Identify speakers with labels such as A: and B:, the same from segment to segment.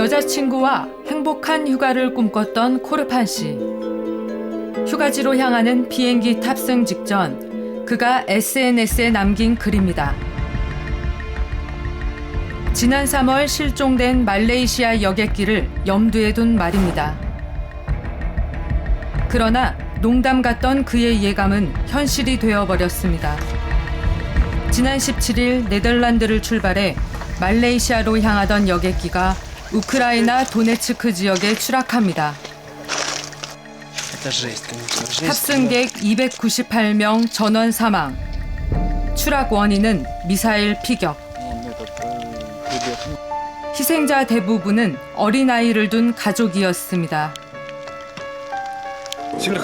A: 여자친구와 행복한 휴가를 꿈꿨던 코르판 씨. 휴가지로 향하는 비행기 탑승 직전 그가 SNS에 남긴 글입니다. 지난 3월 실종된 말레이시아 여객기를 염두에 둔 말입니다. 그러나 농담 같던 그의 예감은 현실이 되어버렸습니다. 지난 17일 네덜란드를 출발해 말레이시아로 향하던 여객기가 우크라이나 도네츠크 지역에 추락합니다. 탑승객 298명 전원 사망. 추락 원인은 미사일 피격. 희생자 대부분은 어린아이를 둔 가족이었습니다.
B: Сильно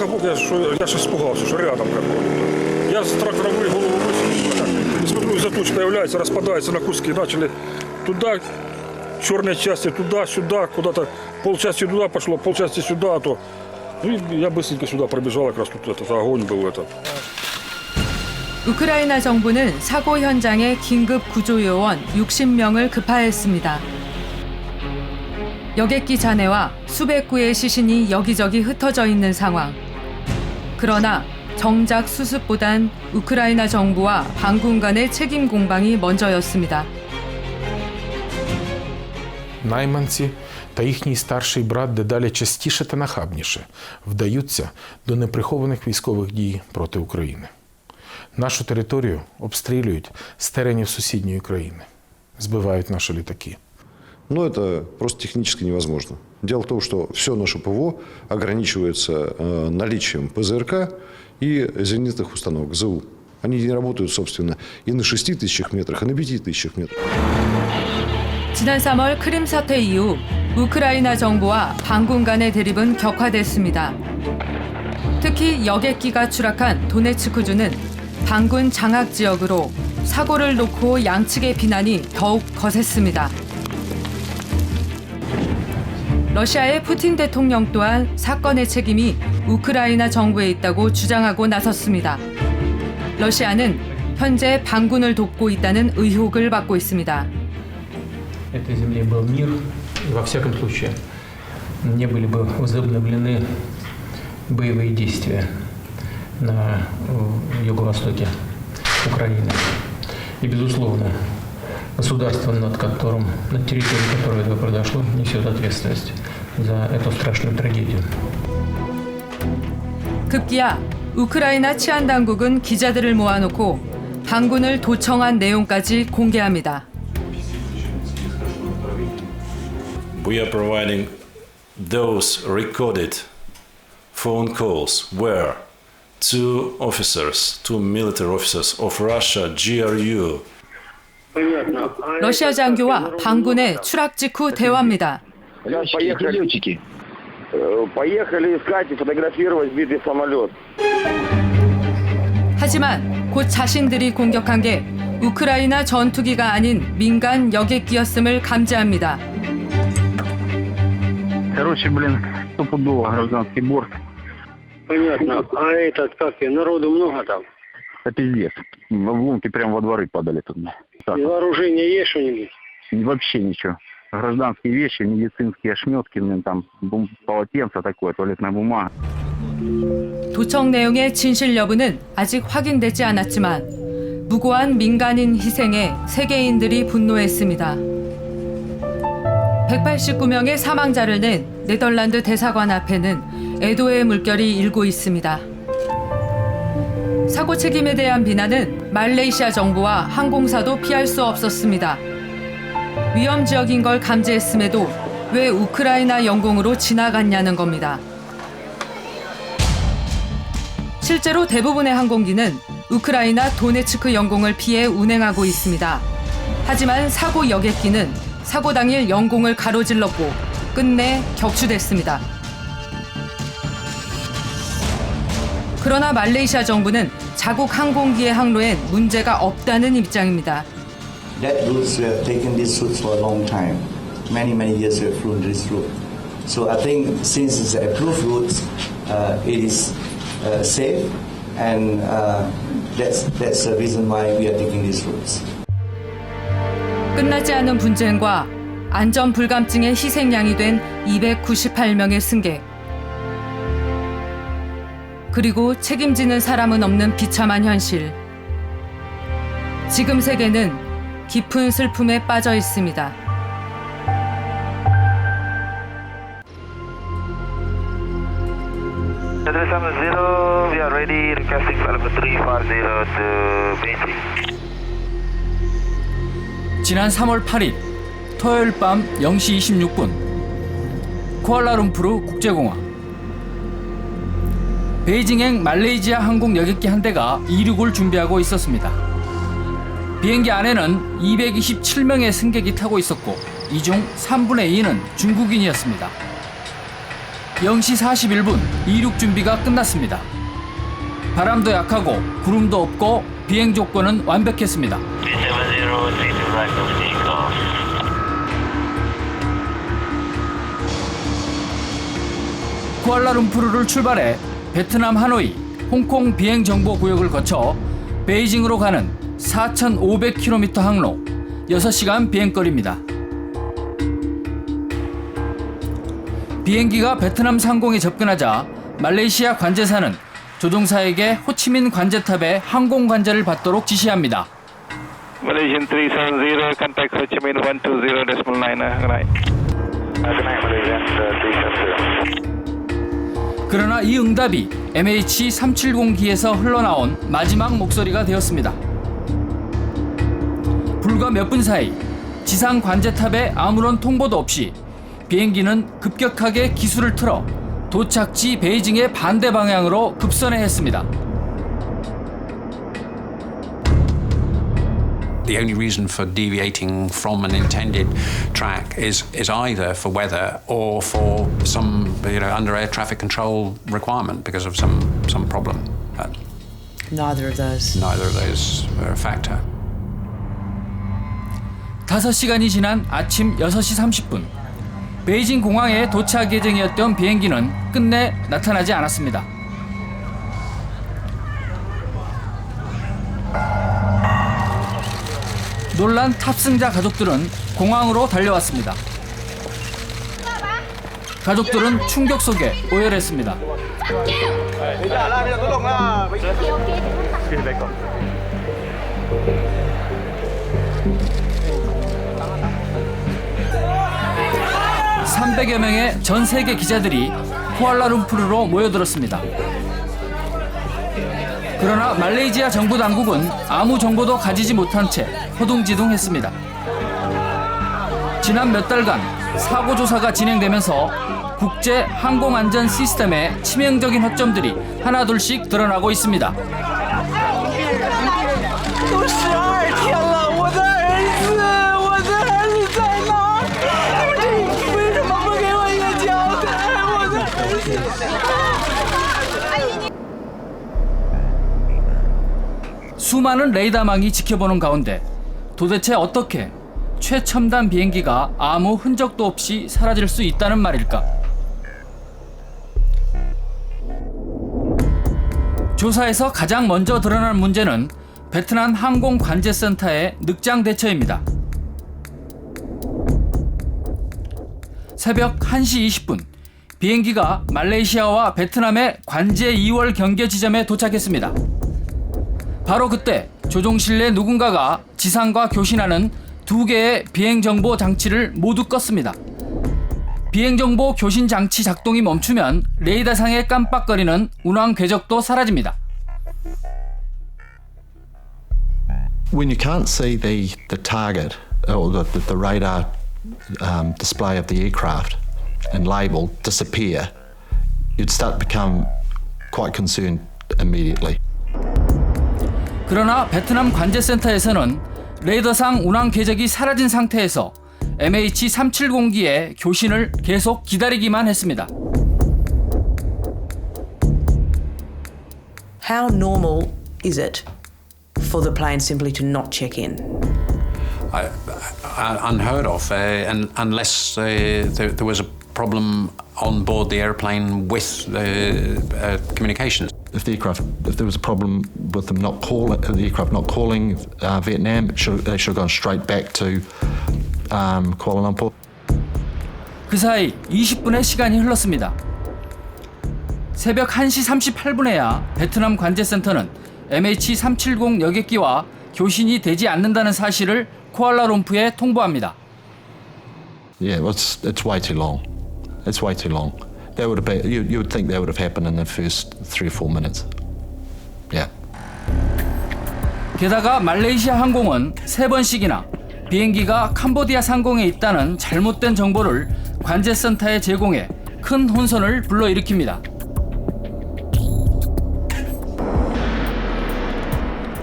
B: я же испугался, что рядом какой. Я с трактора голову высунул, смотрю, из-за туч появляется, распадается на куски, начали туда, черные части туда-сюда, куда-то полчасти туда пошло, полчасти сюда, а то. Ну, я быстренько сюда пробежал, как раз тут этот огонь был этот.
A: 우크라이나 정부는 사고 현장에 긴급 구조요원 60명을 급파했습니다. 여객기 잔해와 수백 구의 시신이 여기저기 흩어져 있는 상황. 그러나 정작 수습보단 우크라이나 정부와 반군 간의 책임 공방이 먼저였습니다.
C: Найманці та їхній старший брат дедалі частіше та нахабніше вдаються до неприхованих військових дій проти України. Нашу територію обстрілюють з теренів сусідньої країни, збивають наші літаки.
D: Но это просто технически невозможно. Дело в том, что все наше ПВО ограничивается наличием ПЗРК и зенитных установок ЗУ. Они не работают, собственно, и на 6 тысячах метрах, и на 5 тысячах метрах.
A: 지난 3월 크림 사태 이후 우크라이나 정부와 반군 간의 대립은 격화됐습니다. 특히 여객기가 추락한 도네츠크주는 반군 장악 지역으로 사고를 놓고 양측의 비난이 더욱 거셌습니다. 러시아의 푸틴 대통령 또한 사건의 책임이 우크라이나 정부에 있다고 주장하고 나섰습니다. 러시아는 현재 반군을 돕고 있다는 의혹을 받고 있습니다.
E: Этой земле был мир, и во всяком случае не были бы возобновлены боевые действия на юго-востоке Украины. И, безусловно, государство, над территорией которого это произошло, несет ответственность за эту страшную трагедию.
A: 급기야 우크라이나 치안 당국은 기자들을 모아놓고 반군을 도청한 내용까지 공개합니다.
F: We are providing those recorded phone calls where two military officers of Russia, GRU,
A: 러시아 장교와 반군의 추락 직후 대화입니다.
G: Поехали искать и фотографировать сбитый самолет.
A: 하지만 곧 자신들이 공격한 게 우크라이나 전투기가 아닌 민간 여객기였음을 감지합니다.
H: Короче, стопудово гражданский борт.
G: Понятно. А этот, как и, народу много там?
H: Это пиздец. В обломки прямо во дворы падали тут.
G: И вооружение есть что-нибудь?
H: Вообще ничего. Гражданские вещи, медицинские ошметки, там полотенце такое, туалетная бумага.
A: 도청 내용의 진실 여부는 아직 확인되지 않았지만 무고한 민간인 희생에 세계인들이 분노했습니다. 189명의 사망자를 낸 네덜란드 대사관 앞에는 애도의 물결이 일고 있습니다. 사고 책임에 대한 비난은 말레이시아 정부와 항공사도 피할 수 없었습니다. 위험 지역인 걸 감지했음에도 왜 우크라이나 영공으로 지나갔냐는 겁니다. 실제로 대부분의 항공기는 우크라이나 도네츠크 영공을 피해 운행하고 있습니다. 하지만 사고 여객기는 사고 당일 영공을 가로질렀고 끝내 격추됐습니다. 그러나 말레이시아 정부는 자국 항공기의 항로엔 문제가 없다는 입장입니다.
I: That routes we have taken these routes for a long time. Many years we have flown this route. So I think since it's an approved route, it is safe, and that's the reason why we are taking these routes.
A: 끝나지 않은 분쟁과 안전 불감증의 희생양이 된 298명의 승객. 그리고 책임지는 사람은 없는 비참한 현실. 지금 세계는 깊은 슬픔에 빠져 있습니다.
J: we are ready. Requesting flight number 340 to Beijing.
K: 지난 3월 8일 토요일 밤 0시 26분 쿠알라룸푸르 국제공항. 베이징행 말레이시아 항공 여객기 한 대가 이륙을 준비하고 있었습니다. 비행기 안에는 227명의 승객이 타고 있었고 이 중 3분의 2는 중국인이었습니다. 0시 41분 이륙 준비가 끝났습니다. 바람도 약하고 구름도 없고 비행 조건은 완벽했습니다. 쿠알라룸푸르를 출발해 베트남 하노이, 홍콩 비행 정보 구역을 거쳐 베이징으로 가는 4,500km 항로 6시간 비행거리입니다. 비행기가 베트남 상공에 접근하자 말레이시아 관제사는 조종사에게 호치민 관제탑에 항공 관제를 받도록 지시합니다.
J: Malaysian 370, contact Ho Chi Minh 120.9.
K: 그러나 이 응답이 MH370기에서 흘러나온 마지막 목소리가 되었습니다. 불과 몇 분 사이 지상 관제탑에 아무런 통보도 없이 비행기는 급격하게 기술을 틀어 도착지 베이징의 반대 방향으로 급선회 했습니다.
L: The only reason for deviating from an intended track is either for weather or for some under air traffic control requirement because of some problem.
M: Neither of those
L: are a factor.
K: 5시간이 지난 아침 6시 30분 베이징 공항에 도착 예정이었던 비행기는 끝내 나타나지 않았습니다. 놀란 탑승자 가족들은 공항으로 달려왔습니다. 가족들은 충격 속에 오열했습니다. (300여) 명의 전 세계 기자들이 쿠알라룸푸르로 모여들었습니다. 그러나 말레이시아 정부 당국은 아무 정보도 가지지 못한 채 허둥지둥했습니다. 지난 몇 달간 사고 조사가 진행되면서 국제 항공 안전 시스템의 치명적인 허점들이 하나둘씩 드러나고 있습니다. 수많은 레이더망이 지켜보는 가운데 도대체 어떻게 최첨단 비행기가 아무 흔적도 없이 사라질 수 있다는 말일까? 조사에서 가장 먼저 드러난 문제는 베트남 항공관제센터의 늑장 대처입니다. 새벽 1시 20분 비행기가 말레이시아와 베트남의 관제 2월 경계 지점에 도착했습니다. 바로 그때 조종실내 누군가가 지상과 교신하는 2개의 비행정보 장치를 모두 껐습니다. 비행정보 교신 장치 작동이 멈추면 레이더상의 깜빡거리는 운항 궤적도 사라집니다.
N: When you can't see the target or the radar display of the aircraft and label disappear, you'd start to become quite concerned immediately.
K: 그러나 베트남 관제센터에서는 레이더상 운항 궤적이 사라진 상태에서 MH370기의 교신을 계속 기다리기만 했습니다.
M: How normal is it for the plane simply to not check in?
L: Unheard of, unless there was a problem on board the airplane with communications.
N: If there was a problem with them the aircraft not calling Vietnam, they should have gone straight back to Kuala Lumpur.
K: 그 사이 20분의 시간이 흘렀습니다. 새벽 1시 38분에야 베트남 관제센터는 MH370 여객기와 교신이 되지 않는다는 사실을 쿠알라룸푸에 통보합니다.
N: Yeah, well, it's way too long. It's way too long. That would have been, you would think that would have happened in the first 3 or 4 minutes. Yeah.
K: 게다가 말레이시아 항공은 3번씩이나 비행기가 캄보디아 상공에 있다는 잘못된 정보를 관제센터에 제공해 큰 혼선을 불러일으킵니다.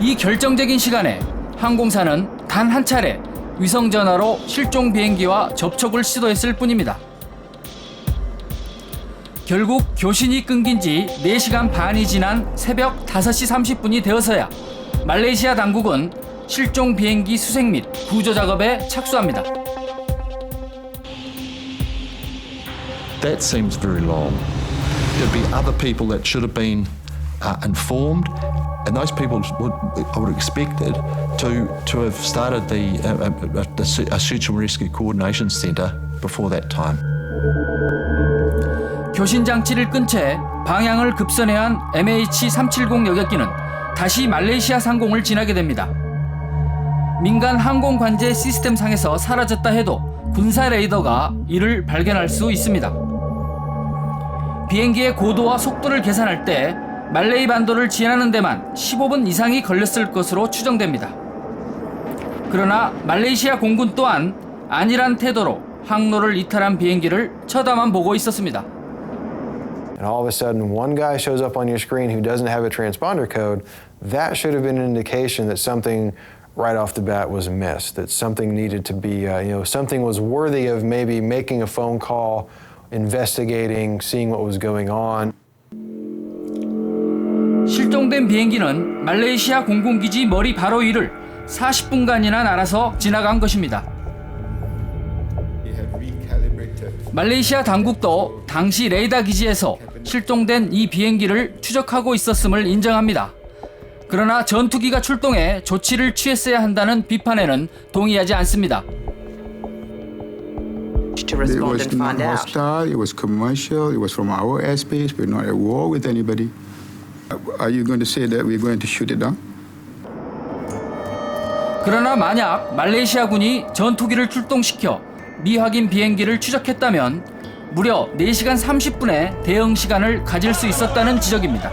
K: 이 결정적인 시간에 항공사는 단 한 차례 위성전화로 실종 비행기와 접촉을 시도했을 뿐입니다. 결국 교신이 끊긴 지 4시간 반이 지난 새벽 5시 30분이 되어서야 말레이시아 당국은 실종 비행기 수색 및 구조 작업에 착수합니다.
N: That seems very long. There'd be other people that should have been informed, and those people I would have expected to have started a search and rescue coordination centre before that time.
K: 교신 장치를 끈 채 방향을 급선회한 MH370 여객기는 다시 말레이시아 상공을 지나게 됩니다. 민간 항공 관제 시스템 상에서 사라졌다 해도 군사 레이더가 이를 발견할 수 있습니다. 비행기의 고도와 속도를 계산할 때 말레이 반도를 지나는 데만 15분 이상이 걸렸을 것으로 추정됩니다. 그러나 말레이시아 공군 또한 안일한 태도로 항로를 이탈한 비행기를 쳐다만 보고 있었습니다.
O: And all of a sudden one guy shows up on your screen who doesn't have a transponder code, that should have been an indication that something right off the bat was amiss, that something needed to be, something was worthy of maybe making a phone call, investigating, seeing what was going on.
K: 실종된 비행기는 말레이시아 공군기지 머리 바로 위를 40분간이나 날아서 지나간 것입니다. 말레이시아 당국도 당시 레이더 기지에서 실종된 이 비행기를 추적하고 있었음을 인정합니다. 그러나 전투기가 출동해 조치를 취했어야 한다는 비판에는 동의하지 않습니다.
P: It was not hostile, it was commercial, it was from our airspace, we're not at war with anybody. Are you going to say that we're going to shoot it down?
K: 그러나 만약 말레이시아군이 전투기를 출동시켜 미확인 비행기를 추적했다면 무려 4시간 30분의 대응 시간을 가질 수 있었다는 지적입니다.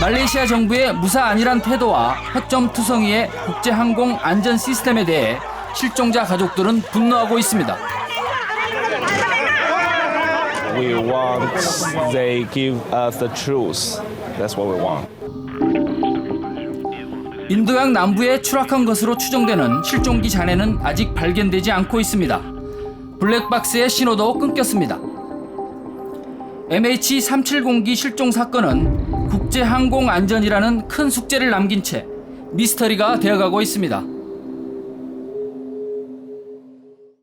K: 말레이시아 정부의 무사 안일한 태도와 허점투성이의 국제항공 안전 시스템에 대해 실종자 가족들은 분노하고 있습니다.
Q: We want they give us the truth. That's what we want.
K: 인도양 남부에 추락한 것으로 추정되는 실종기 잔해는 아직 발견되지 않고 있습니다. 블랙박스의 신호도 끊겼습니다. MH370기 실종 사건은 국제항공안전이라는 큰 숙제를 남긴 채 미스터리가 되어가고 있습니다.